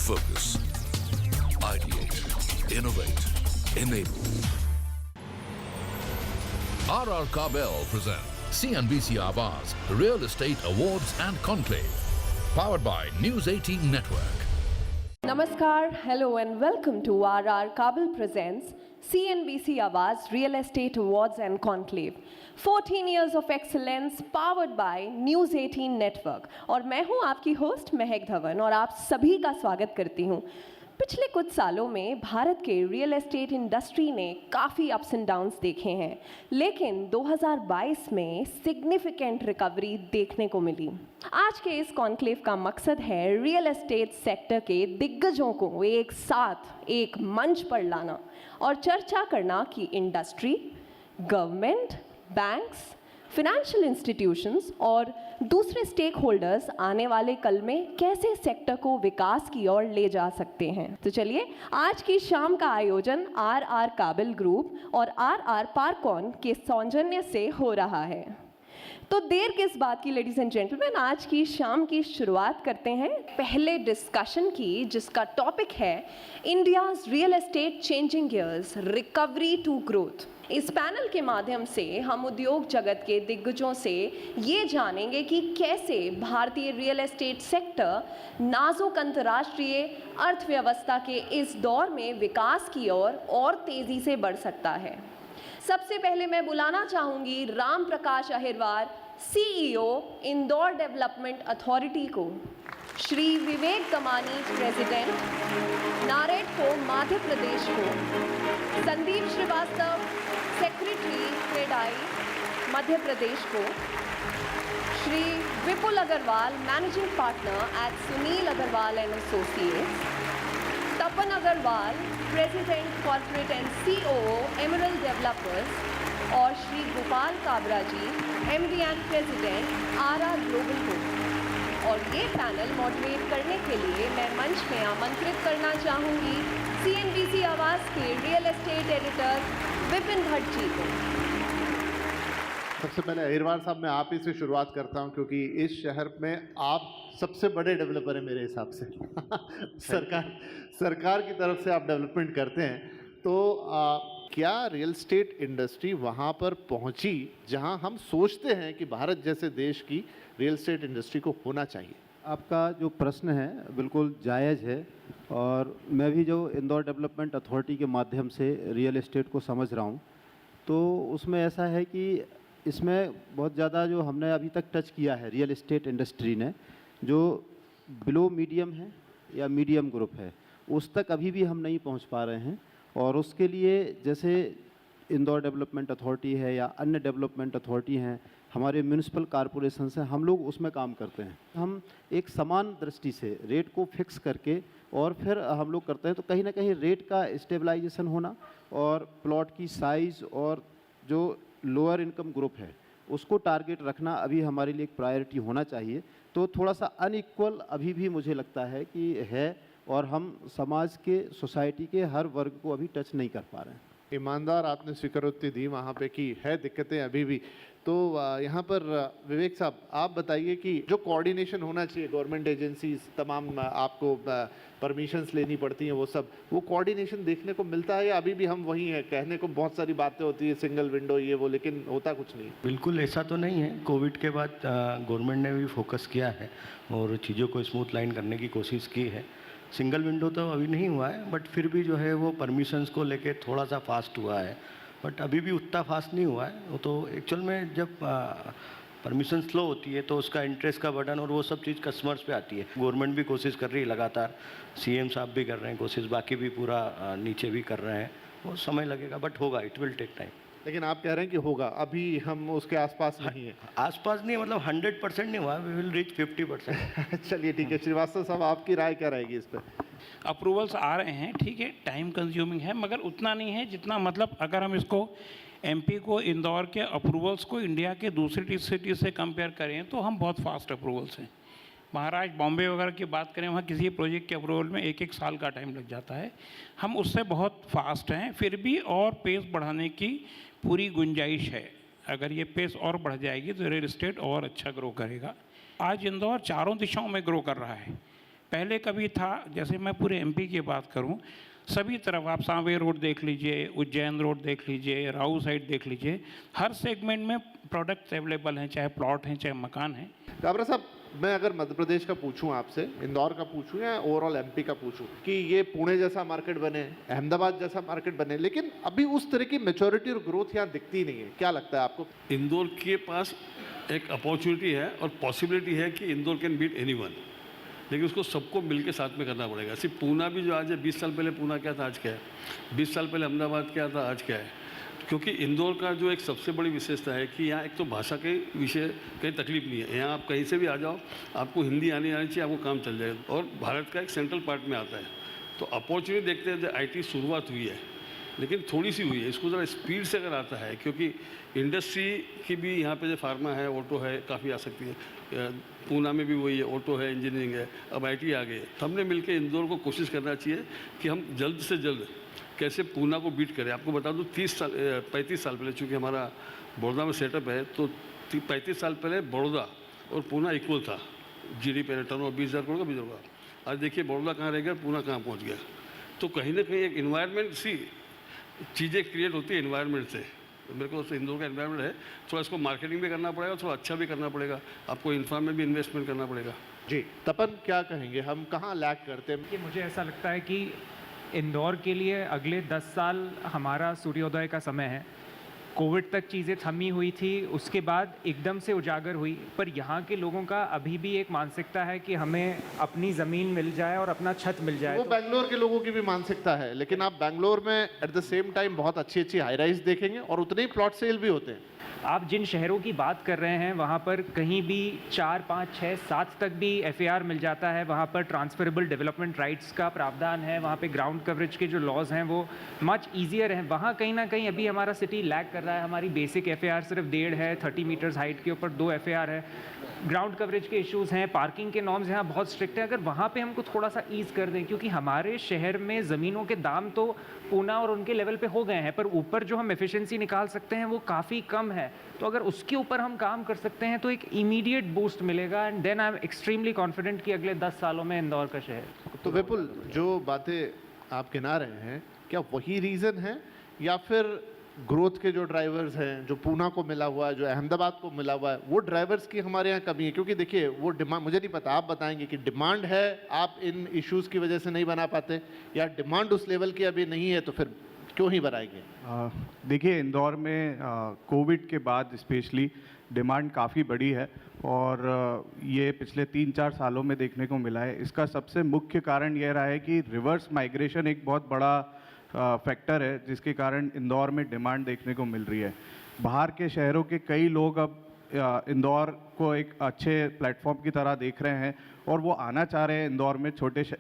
Focus. Ideate. Innovate. Enable. RR Kabel presents CNBC Awaaz Real Estate Awards and Conclave. Powered by News 18 Network. Namaskar, hello and welcome to RR Kabel presents CNBC Awaaz Real Estate Awards and Conclave. 14 years of excellence powered by News 18 Network. और मैं हूं आपकी host महक धवन और आप सभी का स्वागत करती हूं। पिछले कुछ सालों में भारत के रियल एस्टेट इंडस्ट्री ने काफ़ी अप्स एंड डाउन्स देखे हैं, लेकिन 2022 में सिग्निफिकेंट रिकवरी देखने को मिली। आज के इस कॉन्क्लेव का मकसद है रियल एस्टेट सेक्टर के दिग्गजों को एक साथ एक मंच पर लाना और चर्चा करना कि industry, government, banks, financial institutions और दूसरे स्टेक होल्डर्स आने वाले कल में कैसे सेक्टर को विकास की ओर ले जा सकते हैं। तो चलिए, आज की शाम का आयोजन RR काबिल ग्रुप और RR पार्कॉन के सौजन्य से हो रहा है। तो देर किस बात की लेडीज एंड जेंटलमैन, आज की शाम की शुरुआत करते हैं पहले डिस्कशन की, जिसका टॉपिक है India's real estate changing gears, recovery to growth. इस पैनल के माध्यम से हम उद्योग जगत के दिग्गजों से ये जानेंगे कि कैसे भारतीय रियल एस्टेट सेक्टर नाजुक अंतर्राष्ट्रीय अर्थव्यवस्था के इस दौर में विकास की ओर और तेजी से बढ़ सकता है। सबसे पहले मैं बुलाना चाहूंगी Ram Prakash Ahirwar, CEO Indore development authority को, श्री विवेक कमानी, प्रेसिडेंट नारेडको मध्य प्रदेश को, संदीप श्रीवास्तव, सेक्रेटरी क्रेडाई मध्य प्रदेश को, Shri Vipul Agrawal, managing partner at Sunil Agrawal and associates, Tapan Agrawal, president corporate and COO Emerald Developers और Shri Gopal Kabra ji, MD and president RR Global को। और ये पैनल मॉडरेट करने के लिए मैं मंच में आमंत्रित करना चाहूँगी CNBC आवाज़ के real estate editor Vipin Bhatt ji को। सबसे पहले अहिरवार साहब, मैं आप ही से शुरुआत करता हूं क्योंकि इस शहर में आप सबसे बड़े डेवलपर हैं मेरे हिसाब से। सरकार की तरफ से आप डेवलपमेंट करते हैं, तो क्या रियल एस्टेट इंडस्ट्री वहां पर पहुंची जहां हम सोचते हैं कि भारत जैसे देश की रियल एस्टेट इंडस्ट्री को होना चाहिए? आपका जो प्रश्न है बिल्कुल जायज़ है, और मैं भी जो इंदौर डेवलपमेंट अथॉरिटी के माध्यम से रियल एस्टेट को समझ रहा हूँ, तो उसमें ऐसा है कि इसमें बहुत ज़्यादा जो हमने अभी तक टच किया है रियल एस्टेट इंडस्ट्री ने, जो बिलो मीडियम है या मीडियम ग्रुप है, उस तक अभी भी हम नहीं पहुंच पा रहे हैं। और उसके लिए जैसे इंदौर डेवलपमेंट अथॉरिटी है या अन्य डेवलपमेंट अथॉरिटी हैं, हमारे म्यूनिसिपल कॉरपोरेशन से हम लोग उसमें काम करते हैं। हम एक समान दृष्टि से रेट को फिक्स करके और फिर हम लोग करते हैं, तो कहीं ना कहीं रेट का स्टेबलाइजेशन होना और प्लॉट की साइज़ और जो लोअर इनकम ग्रुप है उसको टारगेट रखना अभी हमारे लिए एक प्रायोरिटी होना चाहिए। तो थोड़ा सा अनइक्वल अभी भी मुझे लगता है कि है, और हम समाज के, सोसाइटी के हर वर्ग को अभी टच नहीं कर पा रहे हैं। ईमानदार आपने स्वीकारोक्ति दी वहाँ पे कि है दिक्कतें अभी भी। तो यहाँ पर विवेक साहब, आप बताइए कि जो कोऑर्डिनेशन होना चाहिए, गवर्नमेंट एजेंसीज तमाम आपको परमिशंस लेनी पड़ती हैं, वो कोऑर्डिनेशन देखने को मिलता है या अभी भी हम वहीं हैं? कहने को बहुत सारी बातें होती है, सिंगल विंडो ये वो, लेकिन होता कुछ नहीं। बिल्कुल ऐसा तो नहीं है। कोविड के बाद गवर्नमेंट ने भी फोकस किया है और चीज़ों को स्मूथ लाइन करने की कोशिश की है। सिंगल विंडो तो अभी नहीं हुआ है, बट फिर भी जो है वो परमिशंस को लेके थोड़ा सा फास्ट हुआ है, बट अभी भी उतना फास्ट नहीं हुआ है। वो तो एक्चुअल में जब परमिशन स्लो होती है तो उसका इंटरेस्ट का बर्डन और वो सब चीज़ कस्टमर्स पे आती है। गवर्नमेंट भी कोशिश कर रही है लगातार, CM साहब भी कर रहे हैं कोशिश, बाकी भी पूरा नीचे भी कर रहे हैं। वो समय लगेगा बट होगा, इट विल टेक टाइम। लेकिन आप कह रहे हैं कि होगा, अभी हम उसके आसपास नहीं है। आसपास नहीं, मतलब 100% नहीं हुआ, वी विल रीच 50%। चलिए ठीक है, श्रीवास्तव साहब आपकी राय क्या रहेगी इस पर? अप्रूवल्स आ रहे हैं, ठीक है, टाइम कंज्यूमिंग है, मगर उतना नहीं है जितना, मतलब अगर हम इसको MP को, इंदौर के अप्रूवल्स को इंडिया के दूसरी सिटी से कंपेयर करें तो हम बहुत फास्ट अप्रूवल्स हैं। महाराष्ट्र, बॉम्बे वगैरह की बात करें, वहाँ किसी प्रोजेक्ट के अप्रूवल में 1-1 साल का टाइम लग जाता है। हम उससे बहुत फास्ट हैं, फिर भी और पेस बढ़ाने की पूरी गुंजाइश है। अगर ये पेस और बढ़ जाएगी तो रियल एस्टेट और अच्छा ग्रो करेगा। आज इंदौर चारों दिशाओं में ग्रो कर रहा है। पहले कभी था, जैसे मैं पूरे एमपी की बात करूं, सभी तरफ आप सांवे रोड देख लीजिए, उज्जैन रोड देख लीजिए, राऊ साइड देख लीजिए, हर सेगमेंट में प्रोडक्ट्स अवेलेबल हैं, चाहे प्लॉट हैं चाहे मकान हैं। काबरा साहब, मैं अगर मध्य प्रदेश का पूछूं आपसे, इंदौर का पूछूं या ओवरऑल एमपी का पूछूं कि ये पुणे जैसा मार्केट बने, अहमदाबाद जैसा मार्केट बने, लेकिन अभी उस तरह की मैच्योरिटी और ग्रोथ यहाँ दिखती नहीं है, क्या लगता है आपको? इंदौर के पास एक अपॉर्चुनिटी है और पॉसिबिलिटी है कि इंदौर कैन बीट एनीवन, लेकिन उसको सबको मिलके साथ में करना पड़ेगा। सिर्फ पूना भी जो आज है, 20 साल पहले पूना क्या था आज क्या है, 20 साल पहले अहमदाबाद क्या था आज क्या है। क्योंकि इंदौर का जो एक सबसे बड़ी विशेषता है कि यहाँ एक तो भाषा के विषय कहीं तकलीफ नहीं है, यहाँ आप कहीं से भी आ जाओ, आपको हिंदी आनी चाहिए, आपको काम चल जाएगा, और भारत का एक सेंट्रल पार्ट में आता है। तो अपॉर्चुनिटी देखते हैं, आईटी शुरुआत हुई है लेकिन थोड़ी सी हुई है, इसको ज़रा स्पीड से अगर आता है, क्योंकि इंडस्ट्री की भी यहाँ पे जो फार्मा है, ऑटो है, काफ़ी आ सकती है। पूना में भी वही है, ऑटो है, इंजीनियरिंग है, अब आईटी आ गई है। हमने मिलकर इंदौर को कोशिश करना चाहिए कि हम जल्द से जल्द कैसे पूना को बीट करें। आपको बता दूं 35 साल पहले, चूँकि हमारा बड़ौदा में सेटअप है, तो 35 साल पहले बड़ौदा और पूना इक्वल था जीडीपी पे, टर्न 20,000 करोड़ का 20 होगा। आज देखिए बड़ौदा कहाँ रह गया, पूना कहाँ पहुँच गया। तो कहीं ना कहीं एक इन्वायरमेंट सी चीज़ें क्रिएट होती है इन्वायरमेंट से। मेरे को इंदौर का एनवायरनमेंट है, थोड़ा इसको मार्केटिंग भी करना पड़ेगा, थोड़ा अच्छा भी करना पड़ेगा, आपको इंफ्रा में भी इन्वेस्टमेंट करना पड़ेगा। जी तपन, क्या कहेंगे, हम कहाँ लैग करते हैं? कि मुझे ऐसा लगता है कि इंदौर के लिए अगले 10 साल हमारा सूर्योदय का समय है। कोविड तक चीज़ें थमी हुई थी, उसके बाद एकदम से उजागर हुई, पर यहाँ के लोगों का अभी भी एक मानसिकता है कि हमें अपनी ज़मीन मिल जाए और अपना छत मिल जाए। वो बेंगलोर के लोगों की भी मानसिकता है, लेकिन आप बेंगलोर में एट द सेम टाइम बहुत अच्छी अच्छी हाई राइज देखेंगे और उतने ही प्लॉट सेल भी होते हैं। आप जिन शहरों की बात कर रहे हैं वहाँ पर कहीं भी 4, 5, 6, 7 तक भी FAR मिल जाता है। वहाँ पर ट्रांसफरेबल डेवलपमेंट राइट्स का प्रावधान है, वहाँ पे ग्राउंड कवरेज के जो लॉज हैं वो मच ईजियर हैं। वहाँ कहीं ना कहीं अभी हमारा सिटी लैग कर रहा है। हमारी बेसिक FAR सिर्फ 1.5 है, 30 मीटर्स हाइट के ऊपर 2 FAR है। ग्राउंड कवरेज के इश्यूज़ हैं, पार्किंग के नॉर्म्स यहाँ बहुत स्ट्रिक्ट हैं। अगर वहाँ पे हमको थोड़ा सा ईज़ कर दें, क्योंकि हमारे शहर में ज़मीनों के दाम तो पूना और उनके लेवल पे हो गए हैं, पर ऊपर जो हम एफिशिएंसी निकाल सकते हैं वो काफ़ी कम है। तो अगर उसके ऊपर हम काम कर सकते हैं तो एक इमीडिएट बूस्ट मिलेगा, and then I am extremely confident कि अगले 10 सालों में इंदौर का शहर। तो विपुल, जो बातें आप गिना रहे हैं, क्या वही रीज़न है या फिर ग्रोथ के जो ड्राइवर्स हैं, जो पूना को मिला हुआ है, जो अहमदाबाद को मिला हुआ है, वो ड्राइवर्स की हमारे यहाँ कमी है? क्योंकि देखिए वो डिमांड, मुझे नहीं पता, आप बताएंगे कि डिमांड है, आप इन इश्यूज़ की वजह से नहीं बना पाते, या डिमांड उस लेवल की अभी नहीं है तो फिर क्यों ही बनाएंगे? देखिए इंदौर में कोविड के बाद स्पेशली डिमांड काफ़ी बढ़ी है और ये पिछले 3-4 सालों में देखने को मिला है। इसका सबसे मुख्य कारण ये रहा है कि रिवर्स माइग्रेशन एक बहुत बड़ा फैक्टर है जिसके कारण इंदौर में डिमांड देखने को मिल रही है। बाहर के शहरों के कई लोग अब इंदौर को एक अच्छे प्लेटफॉर्म की तरह देख रहे हैं और वो आना चाह रहे हैं इंदौर में,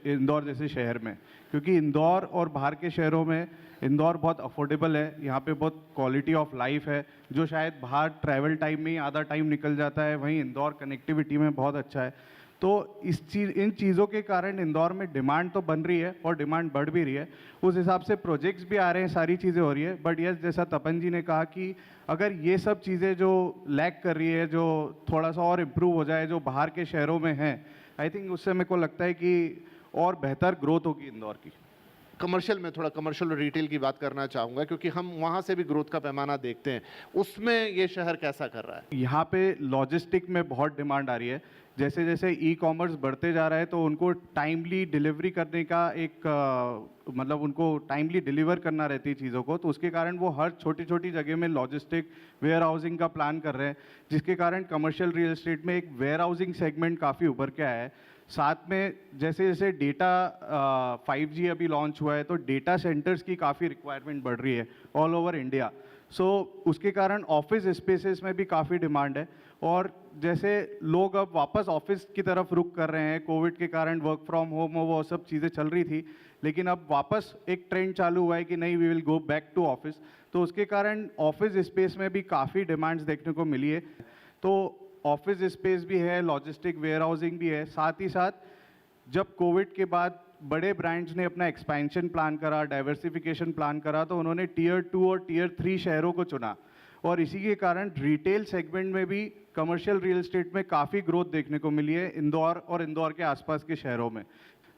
इंदौर जैसे शहर में, क्योंकि इंदौर और बाहर के शहरों में इंदौर बहुत अफोर्डेबल है, यहाँ पे बहुत क्वालिटी ऑफ लाइफ है, जो शायद बाहर ट्रैवल टाइम में ही आधा टाइम निकल जाता है, वहीं इंदौर कनेक्टिविटी में बहुत अच्छा है। तो इन चीज़ों के कारण इंदौर में डिमांड तो बन रही है और डिमांड बढ़ भी रही है, उस हिसाब से प्रोजेक्ट्स भी आ रहे हैं, सारी चीज़ें हो रही है। बट यस, जैसा तपन जी ने कहा कि अगर ये सब चीज़ें जो लैक कर रही है, जो थोड़ा सा और इम्प्रूव हो जाए, जो बाहर के शहरों में हैं, आई थिंक उससे मेरे को लगता है कि और बेहतर ग्रोथ होगी इंदौर की। कमर्शियल में, थोड़ा कमर्शियल और रिटेल की बात करना चाहूँगा, क्योंकि हम वहाँ से भी ग्रोथ का पैमाना देखते हैं, उसमें ये शहर कैसा कर रहा है? यहाँ पे लॉजिस्टिक में बहुत डिमांड आ रही है। जैसे जैसे ई कॉमर्स बढ़ते जा रहा है तो उनको टाइमली डिलीवरी करने का एक मतलब उनको टाइमली डिलीवर करना रहती है चीज़ों को, तो उसके कारण वो हर छोटी छोटी जगह में लॉजिस्टिक वेयर हाउसिंग का प्लान कर रहे हैं, जिसके कारण कमर्शियल रियल एस्टेट में एक वेयर हाउसिंग सेगमेंट काफ़ी उभर के आया है। साथ में जैसे जैसे डेटा 5G अभी लॉन्च हुआ है तो डेटा सेंटर्स की काफ़ी रिक्वायरमेंट बढ़ रही है ऑल ओवर इंडिया। सो उसके कारण ऑफिस स्पेसेस में भी काफ़ी डिमांड है और जैसे लोग अब वापस ऑफिस की तरफ रुख कर रहे हैं, कोविड के कारण वर्क फ्रॉम होम वो सब चीज़ें चल रही थी, लेकिन अब वापस एक ट्रेंड चालू हुआ है कि नहीं, we will go back to office, तो उसके कारण ऑफिस स्पेस में भी काफ़ी डिमांड्स देखने को मिली है। तो ऑफिस स्पेस भी है, लॉजिस्टिक वेयर हाउसिंग भी है। साथ ही साथ जब कोविड के बाद बड़े ब्रांड्स ने अपना एक्सपेंशन प्लान करा, डाइवर्सिफिकेशन प्लान करा, तो उन्होंने टियर 2 और टियर 3 शहरों को चुना और इसी के कारण रिटेल सेगमेंट में भी कमर्शियल रियल एस्टेट में काफ़ी ग्रोथ देखने को मिली है इंदौर और इंदौर के आसपास के शहरों में।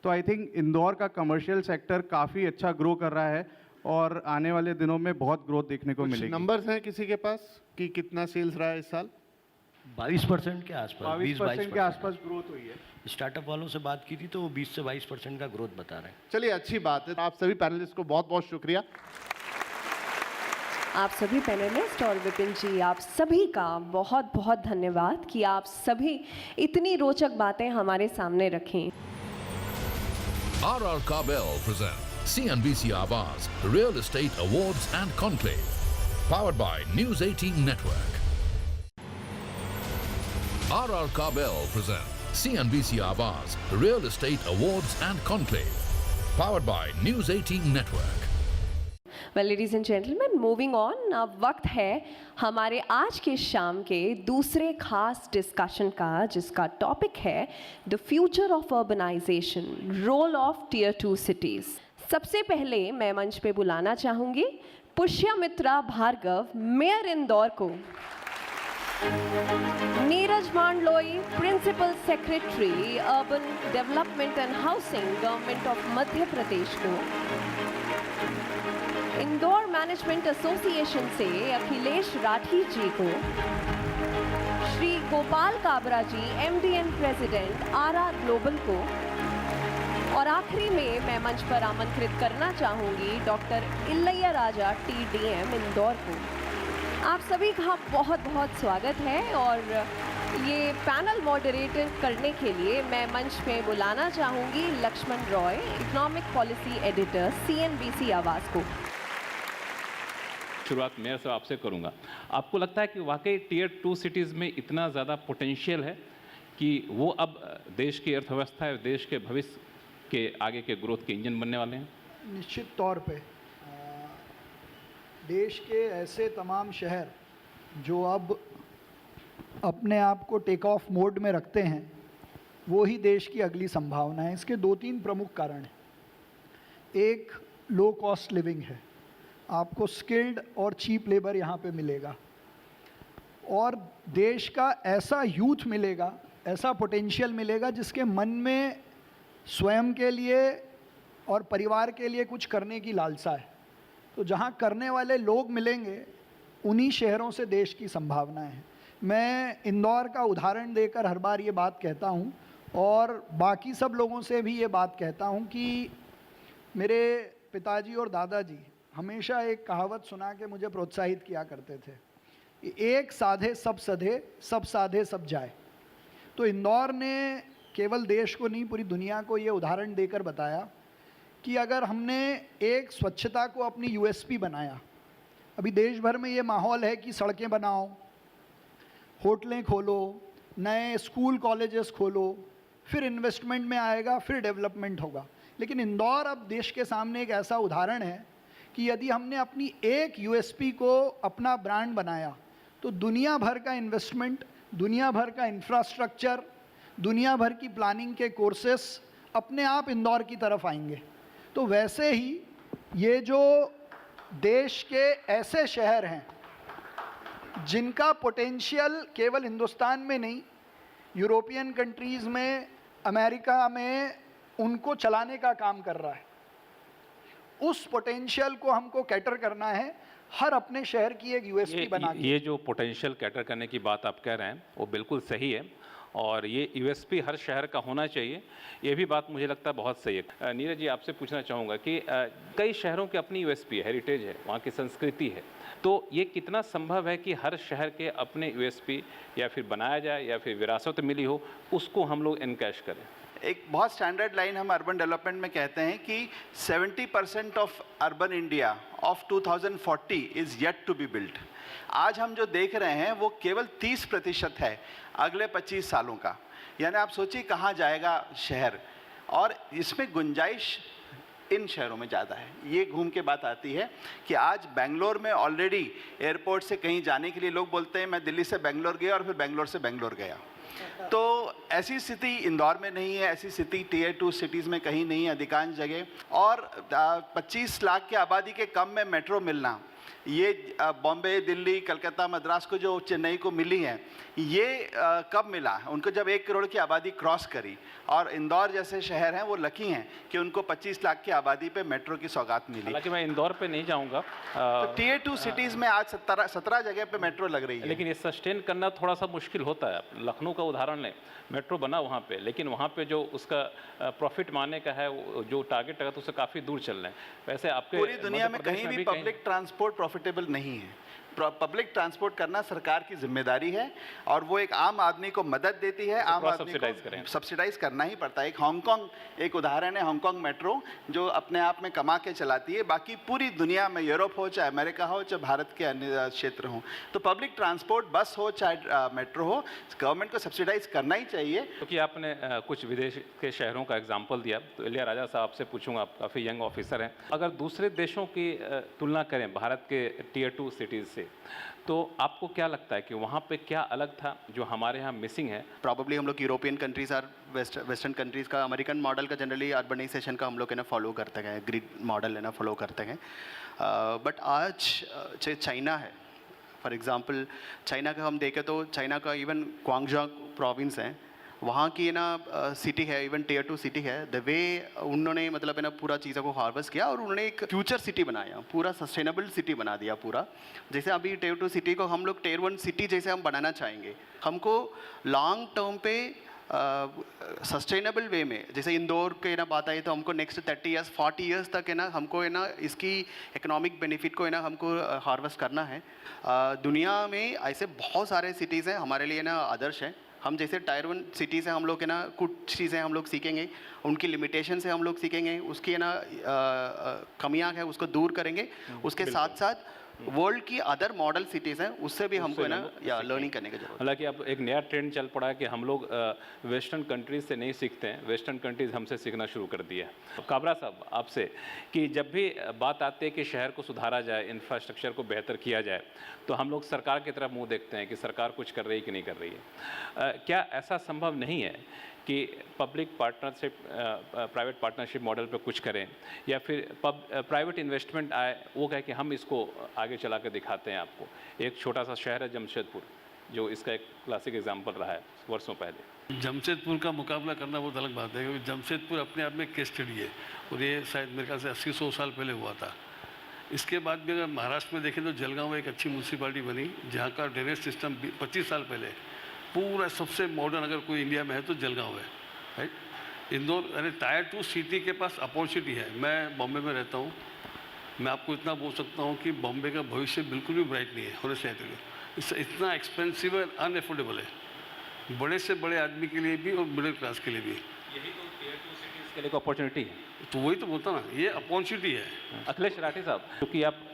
तो आई थिंक इंदौर का कमर्शियल सेक्टर काफ़ी अच्छा ग्रो कर रहा है और आने वाले दिनों में बहुत ग्रोथ देखने को मिलेगी। नंबर्स हैं किसी के पास कि कितना सेल्स रहा है इस साल? 22% के आसपास, 22% के आसपास ग्रोथ हुई है। स्टार्टअप वालों से बात की थी तो वो 20 से 22% का ग्रोथ बता रहे हैं। चलिए, अच्छी बात है। आप सभी पैनलिस्ट को बहुत बहुत शुक्रिया। आप सभी पैनलिस्ट और विपिन जी, आप सभी का बहुत बहुत धन्यवाद कि आप सभी इतनी रोचक बातें हमारे सामने रखें। RR Kabel present CNBC Awaaz Real Estate Awards and Conclave, powered by News 18 Network. RR Kabel present CNBC Awaaz Real Estate Awards and Conclave, powered by News 18 Network. Well ladies and gentleman, moving on, अब वक्त है हमारे आज के शाम के दूसरे खास डिस्कशन का, जिसका टॉपिक है the future of urbanisation, role of tier 2 cities. सबसे पहले मैं मंच पे बुलाना चाहूँगी पुष्यमित्रा भार्गव, मेयर इंदौर को, Neeraj Mandloi, principal secretary urban development and housing, government of Madhya Pradesh को, इंदौर मैनेजमेंट एसोसिएशन से अखिलेश राठी जी को, Shri Gopal Kabra ji, MD and president RR Global को, और आखिरी में मैं मंच पर आमंत्रित करना चाहूँगी डॉक्टर इल्लैया राजा TDM इंदौर को। आप सभी का बहुत बहुत स्वागत है और ये पैनल मॉडरेटर करने के लिए मैं मंच में बुलाना चाहूँगी Laxman Roy, economic policy editor CNBC Awaaz को। शुरुआत मेयर से आपसे करूंगा। आपको लगता है कि वाकई टियर 2 सिटीज़ में इतना ज़्यादा पोटेंशियल है कि वो अब देश की अर्थव्यवस्था और देश के भविष्य के आगे के ग्रोथ के इंजन बनने वाले हैं? निश्चित तौर पे देश के ऐसे तमाम शहर जो अब अपने आप को टेक ऑफ मोड में रखते हैं, वो ही देश की अगली संभावना है। इसके 2-3 प्रमुख कारण हैं। एक, लो कॉस्ट लिविंग है, आपको स्किल्ड और चीप लेबर यहाँ पे मिलेगा, और देश का ऐसा यूथ मिलेगा, ऐसा पोटेंशियल मिलेगा जिसके मन में स्वयं के लिए और परिवार के लिए कुछ करने की लालसा है। तो जहाँ करने वाले लोग मिलेंगे, उन्हीं शहरों से देश की संभावना है। मैं इंदौर का उदाहरण देकर हर बार ये बात कहता हूँ और बाकी सब लोगों से भी ये बात कहता हूँ कि मेरे पिताजी और दादाजी हमेशा एक कहावत सुना के मुझे प्रोत्साहित किया करते थे, एक साधे सब सधे, सब साधे सब जाए। तो इंदौर ने केवल देश को नहीं, पूरी दुनिया को ये उदाहरण देकर बताया कि अगर हमने एक स्वच्छता को अपनी USP बनाया, अभी देश भर में ये माहौल है कि सड़कें बनाओ, होटलें खोलो, नए स्कूल कॉलेजेस खोलो, फिर इन्वेस्टमेंट में आएगा, फिर डेवलपमेंट होगा। लेकिन इंदौर अब देश के सामने एक ऐसा उदाहरण है कि यदि हमने अपनी एक USP को अपना ब्रांड बनाया तो दुनिया भर का इन्वेस्टमेंट, दुनिया भर का इंफ्रास्ट्रक्चर, दुनिया भर की प्लानिंग के कोर्सेस अपने आप इंदौर की तरफ आएंगे। तो वैसे ही ये जो देश के ऐसे शहर हैं जिनका पोटेंशियल केवल हिंदुस्तान में नहीं, यूरोपियन कंट्रीज़ में, अमेरिका में उनको चलाने का काम कर रहा है, उस पोटेंशियल को हमको कैटर करना है, हर अपने शहर की एक USP बना के। ये जो पोटेंशियल कैटर करने की बात आप कह रहे हैं वो बिल्कुल सही है और ये USP हर शहर का होना चाहिए, ये भी बात मुझे लगता है बहुत सही है। नीरज जी, आपसे पूछना चाहूँगा कि कई शहरों की अपनी USP है, हेरिटेज है, वहाँ की संस्कृति है, तो ये कितना संभव है कि हर शहर के अपने USP या फिर बनाया जाए या फिर विरासत मिली हो, उसको हम लोग एनकैश करें? एक बहुत स्टैंडर्ड लाइन हम अर्बन डेवलपमेंट में कहते हैं कि 70% of urban India of 2040 is yet to be built. आज हम जो देख रहे हैं वो केवल 30% है अगले 25 सालों का। यानी आप सोचिए कहाँ जाएगा शहर, और इसमें गुंजाइश इन शहरों में ज़्यादा है। ये घूम के बात आती है कि आज बेंगलोर में ऑलरेडी एयरपोर्ट से कहीं जाने के लिए लोग बोलते हैं मैं दिल्ली से बेंगलोर गया और फिर बेंगलोर से बेंगलोर गया। तो ऐसी स्थिति इंदौर में नहीं है, ऐसी स्थिति टियर 2 सिटीज़ में कहीं नहीं है अधिकांश जगह। और 25 लाख की आबादी के कम में मेट्रो मिलना, ये बॉम्बे, दिल्ली, कलकत्ता, मद्रास को जो चेन्नई को मिली हैं, ये कब मिला? उनको जब 1 करोड़ की आबादी क्रॉस करी। और इंदौर जैसे शहर हैं वो लकी हैं कि उनको 25 लाख की आबादी पे मेट्रो की सौगात मिली। हालांकि मैं इंदौर पे नहीं जाऊंगा, तो Tier 2 सिटीज़ में आज 17 जगह पे मेट्रो लग रही है। लेकिन ये सस्टेन करना थोड़ा सा मुश्किल होता है। लखनऊ का उदाहरण लें, मेट्रो बना वहाँ पे, लेकिन वहाँ पे जो उसका प्रॉफिट मारने का है, जो टारगेट है, तो उससे काफ़ी दूर चल रहे हैं। वैसे आपके पूरी दुनिया में कहीं भी पब्लिक ट्रांसपोर्ट प्रॉफिटेबल नहीं है। पब्लिक ट्रांसपोर्ट करना सरकार की जिम्मेदारी है और वो एक आम आदमी को मदद देती है। आम आदमी को सब्सिडाइज करना ही पड़ता है। एक हांगकांग एक उदाहरण है, हांगकांग मेट्रो जो अपने आप में कमा के चलाती है। बाकी पूरी दुनिया में, यूरोप हो चाहे अमेरिका हो चाहे भारत के अन्य क्षेत्र हों, तो पब्लिक ट्रांसपोर्ट बस हो चाहे मेट्रो हो, गवर्नमेंट को सब्सिडाइज करना ही चाहिए। क्योंकि आपने कुछ विदेश के शहरों का एग्जाम्पल दिया, तो इलिया राजा साहब आपसे पूछूंगा, आप काफ़ी यंग ऑफिसर हैं, अगर दूसरे देशों की तुलना करें भारत के Tier 2 सिटीज़ से, तो आपको क्या लगता है कि वहाँ पे क्या अलग था जो हमारे यहाँ मिसिंग है? प्रॉब्ली हम लोग यूरोपियन कंट्रीज़ और वेस्टर्न कंट्रीज़ का, अमेरिकन मॉडल का जनरली अर्बनाइजेशन का हम लोग है ना फॉलो करते हैं, ग्रिड मॉडल है ना फॉलो करते हैं। बट आज चाइना है, फॉर एग्जांपल चाइना का हम देखें तो चाइना का इवन क्वांगझा प्रोविंस है, वहाँ की ना सिटी है, इवन Tier 2 सिटी है। द वे उन्होंने मतलब है ना पूरा चीज़ों को हार्वेस्ट किया और उन्होंने एक फ्यूचर सिटी बनाया, पूरा सस्टेनेबल सिटी बना दिया पूरा। जैसे अभी Tier 2 सिटी को हम लोग Tier 1 सिटी जैसे हम बनाना चाहेंगे। हमको लॉन्ग टर्म पे सस्टेनेबल वे में, जैसे इंदौर के ना बात आई तो हमको नेक्स्ट 30 ईयर्स 40 ईयर्स तक है ना हमको है ना इसकी इकोनॉमिक बेनिफिट को है ना हमको हार्वेस्ट करना है। दुनिया में ऐसे बहुत सारे सिटीज़ हैं हमारे लिए ना आदर्श हैं। हम जैसे Tier 1 सिटी से हम लोग है ना कुछ चीज़ें हम लोग सीखेंगे, उनकी लिमिटेशन से हम लोग सीखेंगे, उसकी है ना कमियां हैं उसको दूर करेंगे। उसके साथ साथ वर्ल्ड की अदर मॉडल सिटीज़ हैं उससे भी हमको है ना या लर्निंग करने की जरूरत है। हालांकि अब एक नया ट्रेंड चल पड़ा है कि हम लोग वेस्टर्न कंट्रीज से नहीं सीखते हैं, वेस्टर्न कंट्रीज हमसे सीखना शुरू कर दिया है। काबरा साहब आपसे कि जब भी बात आती है कि शहर को सुधारा जाए, इंफ्रास्ट्रक्चर को बेहतर किया जाए, तो हम लोग सरकार की तरफ मुंह देखते हैं कि सरकार कुछ कर रही है कि नहीं कर रही है। क्या ऐसा संभव नहीं है कि public partnership, private partnership model पे कुछ करें, या फिर प्राइवेट इन्वेस्टमेंट आए, वो कहे कि हम इसको आगे चला के दिखाते हैं आपको? एक छोटा सा शहर है जमशेदपुर, जो इसका एक क्लासिक एग्जांपल रहा है वर्षों पहले। जमशेदपुर का मुकाबला करना बहुत अलग बात है, क्योंकि जमशेदपुर अपने आप में केस स्टडी है और ये शायद मेरे ख्याल से 80-100 साल पहले हुआ था। इसके बाद भी अगर महाराष्ट्र में देखें तो जलगांव एक अच्छी म्यूनसिपालिटी बनी, जहाँ का ड्रेनेज सिस्टम 25 साल पहले पूरा सबसे मॉडर्न अगर कोई इंडिया में है तो जलगांव है, राइट। इंदौर यानी Tier 2 सिटी के पास अपॉर्चुनिटी है। मैं बॉम्बे में रहता हूँ, मैं आपको इतना बोल सकता हूँ कि बॉम्बे का भविष्य बिल्कुल भी ब्राइट नहीं है होने से। इतना एक्सपेंसिव और अनएफोर्डेबल है, बड़े से बड़े आदमी के लिए भी और मिडिल क्लास के लिए भी। यही तो Tier 2 सिटीज़ के लिए अपॉर्चुनिटी है। तो वही तो बोलता ना, ये अपॉर्चुनिटी है। अखिलेश राठी साहब, क्योंकि आप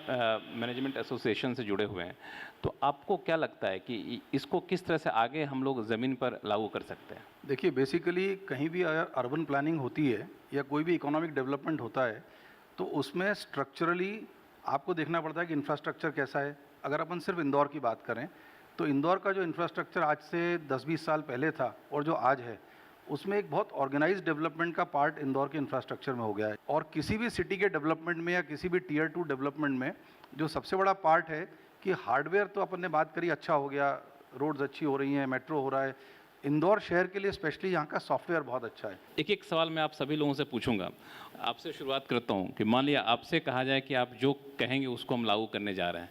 मैनेजमेंट एसोसिएशन से जुड़े हुए हैं, तो आपको क्या लगता है कि इसको किस तरह से आगे हम लोग ज़मीन पर लागू कर सकते हैं? देखिए, बेसिकली कहीं भी अगर अर्बन प्लानिंग होती है या कोई भी इकोनॉमिक डेवलपमेंट होता है, तो उसमें स्ट्रक्चरली आपको देखना पड़ता है कि इंफ्रास्ट्रक्चर कैसा है। अगर अपन सिर्फ इंदौर की बात करें तो इंदौर का जो इंफ्रास्ट्रक्चर आज से 10-20 साल पहले था और जो आज है, उसमें एक बहुत ऑर्गेनाइज्ड डेवलपमेंट का पार्ट इंदौर के इंफ्रास्ट्रक्चर में हो गया है। और किसी भी सिटी के डेवलपमेंट में या किसी भी Tier 2 डेवलपमेंट में जो सबसे बड़ा पार्ट है कि हार्डवेयर तो अपन ने बात करी, अच्छा हो गया, रोड्स अच्छी हो रही हैं, मेट्रो हो रहा है। इंदौर शहर के लिए स्पेशली यहाँ का सॉफ्टवेयर बहुत अच्छा है। एक सवाल मैं आप सभी लोगों से पूछूंगा, आपसे शुरुआत करता हूँ कि मान लिया आपसे कहा जाए कि आप जो कहेंगे उसको हम लागू करने जा रहे हैं,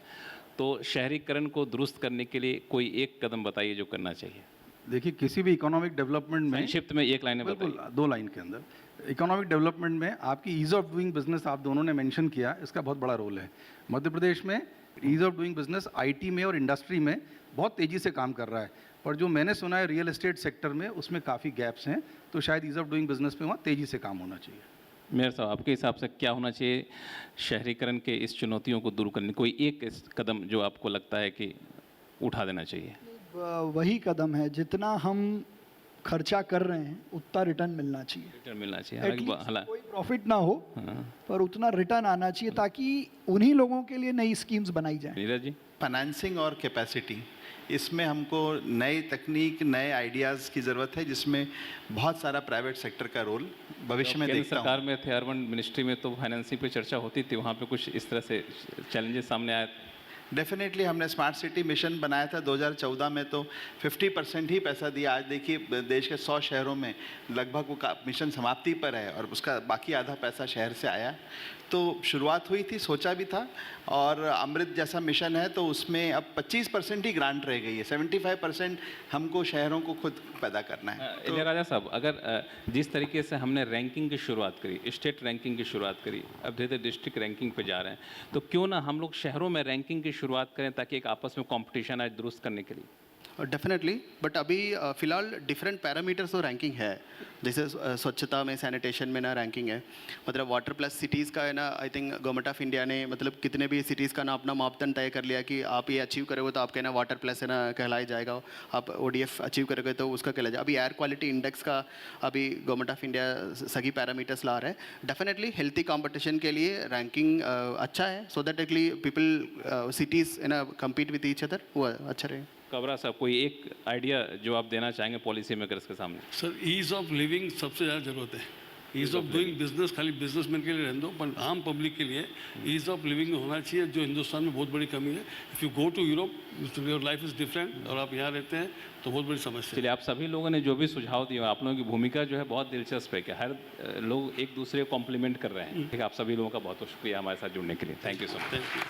तो शहरीकरण को दुरुस्त करने के लिए कोई एक कदम बताइए जो करना चाहिए। देखिए, किसी भी इकोनॉमिक डेवलपमेंट में संक्षिप्त में एक लाइन में बिल्कुल बताइए। 2 लाइन के अंदर इकोनॉमिक डेवलपमेंट में आपकी ईज ऑफ डूइंग बिजनेस आप दोनों ने मेंशन किया, इसका बहुत बड़ा रोल है। मध्य प्रदेश में ease of doing business IT में और इंडस्ट्री में बहुत तेज़ी से काम कर रहा है, और जो मैंने सुना है रियल एस्टेट सेक्टर में उसमें काफ़ी गैप्स हैं, तो शायद ईज ऑफ डूइंग बिजनेस में वहाँ तेज़ी से काम होना चाहिए। मेयर साहब, आपके हिसाब से क्या होना चाहिए शहरीकरण के इस चुनौतियों को दूर करने, कोई एक कदम जो आपको लगता है कि उठा देना चाहिए? वही कदम है, जितना हम खर्चा कर रहे हैं उतना रिटर्न मिलना चाहिए। रिटर्न मिलना चाहिए, कोई प्रॉफिट ना हो पर उतना रिटर्न आना चाहिए, ताकि उन्हीं लोगों के लिए नई स्कीम्स बनाई जाए। नीरज जी, फाइनेंसिंग और कैपेसिटी इसमें हमको नई तकनीक, नए आइडियाज़ की ज़रूरत है, जिसमें बहुत सारा प्राइवेट सेक्टर का रोल भविष्य में देखता हूँ। सरकार में थे, अर्बन मिनिस्ट्री में तो फाइनेंसिंग पे चर्चा होती थी, वहाँ पे कुछ इस तरह से चैलेंजेस सामने आए? डेफिनेटली हमने स्मार्ट सिटी मिशन बनाया था 2014 में, तो 50% ही पैसा दिया। आज देखिए देश के 100 शहरों में लगभग वो मिशन समाप्ति पर है और उसका बाकी आधा पैसा शहर से आया। तो शुरुआत हुई थी, सोचा भी था, और अमृत जैसा मिशन है तो उसमें अब 25% ही ग्रांट रह गई है, 75% हमको शहरों को खुद पैदा करना है। इलियाराजा साहब, अगर जिस तरीके से हमने रैंकिंग की शुरुआत करी, स्टेट रैंकिंग की शुरुआत करी, अब धीरे धीरे डिस्ट्रिक्ट रैंकिंग पे जा रहे हैं, तो क्यों ना हम लोग शहरों में रैंकिंग की शुरुआत करें ताकि एक आपस में कंपटीशन आज दुरुस्त करने के लिए? डेफिनेटली, बट अभी फ़िलहाल डिफरेंट पैरामीटर्स और रैंकिंग है। जैसे स्वच्छता में, सैनिटेशन में ना रैंकिंग है, मतलब वाटर प्लस सिटीज़ का है ना, I think government of India ने मतलब कितने भी सिटीज़ का ना अपना मापदंड तय कर लिया कि आप ये अचीव करोगे तो आपके ना वाटर प्लस है ना कहलाया जाएगा, आप ODF अचीव करोगे तो उसका कहलाया जाएगा। अभी एयर क्वालिटी इंडेक्स का अभी गवर्नमेंट ऑफ इंडिया सभी पैरामीटर्स ला रहा है। डेफिनेटली हेल्थी कॉम्पिटिशन के लिए रैंकिंग अच्छा है, so that actually people cities है ना कम्पीट विद ईच अदर, वो अच्छा रहे। कबरा साहब, कोई एक आइडिया जो आप देना चाहेंगे पॉलिसी मेकर्स के सामने? सर, ईज़ ऑफ लिविंग सबसे ज़्यादा ज़रूरत है। ईज़ ऑफ डूइंग बिजनेस खाली बिजनेसमैन के लिए रहने दो, पर आम पब्लिक के लिए ईज़ ऑफ लिविंग होना चाहिए, जो हिंदुस्तान में बहुत बड़ी कमी है। If you go to Europe, your life is different, और आप यहाँ रहते हैं तो बहुत बड़ी समस्या। चलिए, आप सभी लोगों ने जो भी सुझाव दिए, आप लोगों की भूमिका जो है बहुत दिलचस्प है कि हर लोग एक दूसरे को कॉम्प्लीमेंट कर रहे हैं। ठीक है, आप सभी लोगों का बहुत बहुत शुक्रिया हमारे साथ जुड़ने के लिए। Thank you so much. Thank you.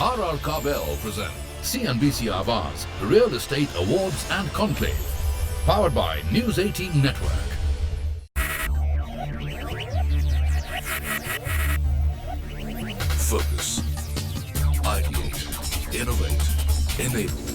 RR Kabel present CNBC Awaaz Real Estate Awards and Conclave, powered by News 18 Network. Focus, ideate, innovate, enable.